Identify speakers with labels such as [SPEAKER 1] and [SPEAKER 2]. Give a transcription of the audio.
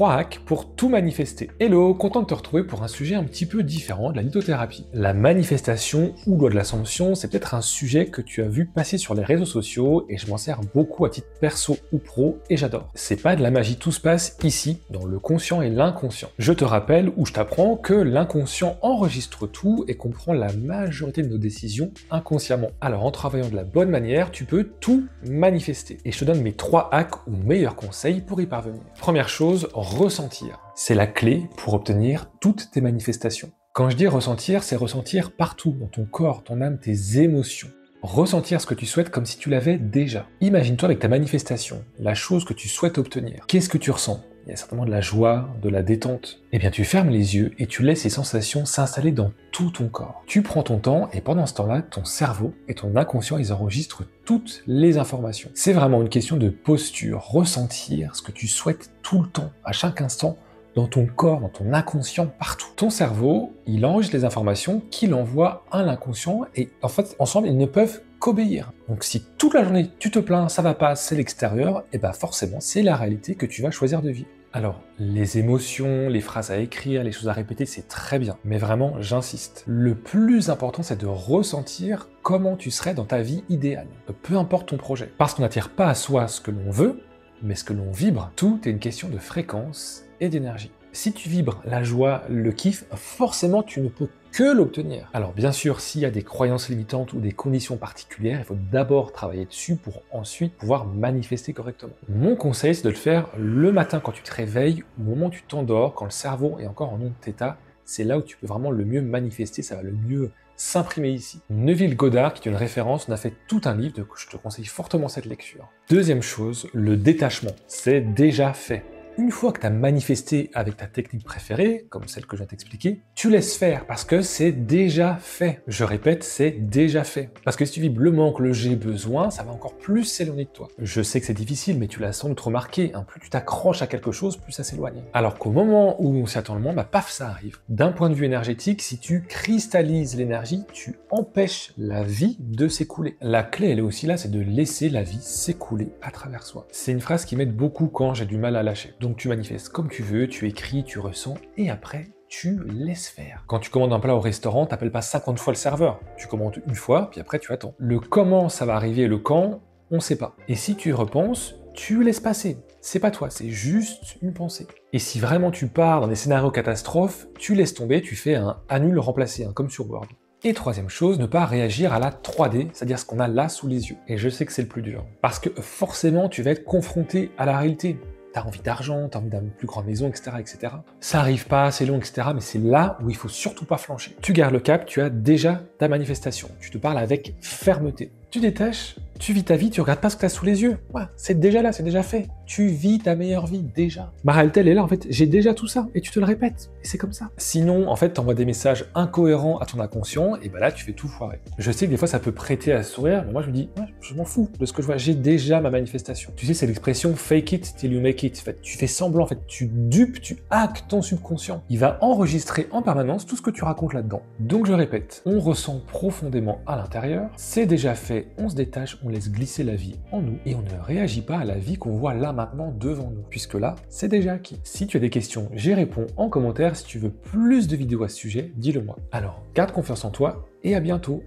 [SPEAKER 1] 3 hacks pour tout manifester. Hello, content de te retrouver pour un sujet un petit peu différent de la lithothérapie. La manifestation ou loi de l'ascension, c'est peut-être un sujet que tu as vu passer sur les réseaux sociaux et je m'en sers beaucoup à titre perso ou pro et j'adore. C'est pas de la magie, tout se passe ici, dans le conscient et l'inconscient. Je te rappelle ou je t'apprends que l'inconscient enregistre tout et comprend la majorité de nos décisions inconsciemment. Alors en travaillant de la bonne manière, tu peux tout manifester. Et je te donne mes 3 hacks ou meilleurs conseils pour y parvenir. Première chose, ressentir. C'est la clé pour obtenir toutes tes manifestations. Quand je dis ressentir, c'est ressentir partout, dans ton corps, ton âme, tes émotions. Ressentir ce que tu souhaites comme si tu l'avais déjà. Imagine-toi avec ta manifestation, la chose que tu souhaites obtenir. Qu'est-ce que tu ressens ? Il y a certainement de la joie, de la détente. Eh bien, tu fermes les yeux et tu laisses ces sensations s'installer dans tout ton corps. Tu prends ton temps et pendant ce temps-là, ton cerveau et ton inconscient, ils enregistrent toutes les informations. C'est vraiment une question de posture, ressentir ce que tu souhaites tout le temps, à chaque instant, dans ton corps, dans ton inconscient, partout. Ton cerveau, il enregistre les informations qu'il envoie à l'inconscient et en fait, ensemble, ils ne peuvent qu'obéir. Donc si toute la journée, tu te plains, ça va pas, c'est l'extérieur, et ben forcément, c'est la réalité que tu vas choisir de vivre. Alors, les émotions, les phrases à écrire, les choses à répéter, c'est très bien. Mais vraiment, j'insiste. Le plus important, c'est de ressentir comment tu serais dans ta vie idéale. Peu importe ton projet. Parce qu'on n'attire pas à soi ce que l'on veut, mais ce que l'on vibre. Tout est une question de fréquence et d'énergie. Si tu vibres la joie, le kiff, forcément tu ne peux que l'obtenir. Alors bien sûr, s'il y a des croyances limitantes ou des conditions particulières, il faut d'abord travailler dessus pour ensuite pouvoir manifester correctement. Mon conseil, c'est de le faire le matin quand tu te réveilles, au moment où tu t'endors, quand le cerveau est encore en non-θ, c'est là où tu peux vraiment le mieux manifester, ça va le mieux s'imprimer ici. Neville Goddard, qui est une référence, on a fait tout un livre, donc je te conseille fortement cette lecture. Deuxième chose, le détachement. C'est déjà fait. Une fois que tu as manifesté avec ta technique préférée, comme celle que je viens de t'expliquer, tu laisses faire parce que c'est déjà fait. Je répète, c'est déjà fait. Parce que si tu vibres le manque, le j'ai besoin, ça va encore plus s'éloigner de toi. Je sais que c'est difficile, mais tu l'as sans doute remarqué, hein, plus tu t'accroches à quelque chose, plus ça s'éloigne. Alors qu'au moment où on s'y attend le moins, bah paf, ça arrive. D'un point de vue énergétique, si tu cristallises l'énergie, tu empêches la vie de s'écouler. La clé, elle est aussi là, c'est de laisser la vie s'écouler à travers soi. C'est une phrase qui m'aide beaucoup quand j'ai du mal à lâcher. Donc tu manifestes comme tu veux, tu écris, tu ressens, et après, tu laisses faire. Quand tu commandes un plat au restaurant, t'appelles pas 50 fois le serveur. Tu commandes une fois, puis après tu attends. Le comment ça va arriver et le quand, on sait pas. Et si tu y repenses, tu laisses passer. C'est pas toi, c'est juste une pensée. Et si vraiment tu pars dans des scénarios catastrophes, tu laisses tomber, tu fais un annule remplacer, comme sur Word. Et troisième chose, ne pas réagir à la 3D, c'est-à-dire ce qu'on a là sous les yeux. Et je sais que c'est le plus dur. Parce que forcément, tu vas être confronté à la réalité. T'as envie d'argent, t'as envie d'une plus grande maison, etc., etc. Ça arrive pas, c'est long, etc., mais c'est là où il faut surtout pas flancher. Tu gardes le cap, tu as déjà ta manifestation. Tu te parles avec fermeté. Tu détaches, tu vis ta vie, tu regardes pas ce que tu as sous les yeux. Ouais, c'est déjà là, c'est déjà fait. Tu vis ta meilleure vie, déjà. Ma réalité, elle est là, en fait, j'ai déjà tout ça, et tu te le répètes, et c'est comme ça. Sinon, en fait, t'envoies des messages incohérents à ton inconscient, et ben là, tu fais tout foirer. Je sais que des fois, ça peut prêter à sourire, mais moi, je me dis, ouais, je m'en fous de ce que je vois, j'ai déjà ma manifestation. Tu sais, c'est l'expression fake it till you make it. En fait, tu fais semblant, en fait, tu dupes, tu hackes ton subconscient. Il va enregistrer en permanence tout ce que tu racontes là-dedans. Donc, je répète, on ressent profondément à l'intérieur, c'est déjà fait, on se détache, on laisse glisser la vie en nous et on ne réagit pas à la vie qu'on voit là maintenant devant nous, puisque là, c'est déjà acquis. Si tu as des questions, j'y réponds en commentaire. Si tu veux plus de vidéos à ce sujet, dis-le moi. Alors, garde confiance en toi et à bientôt.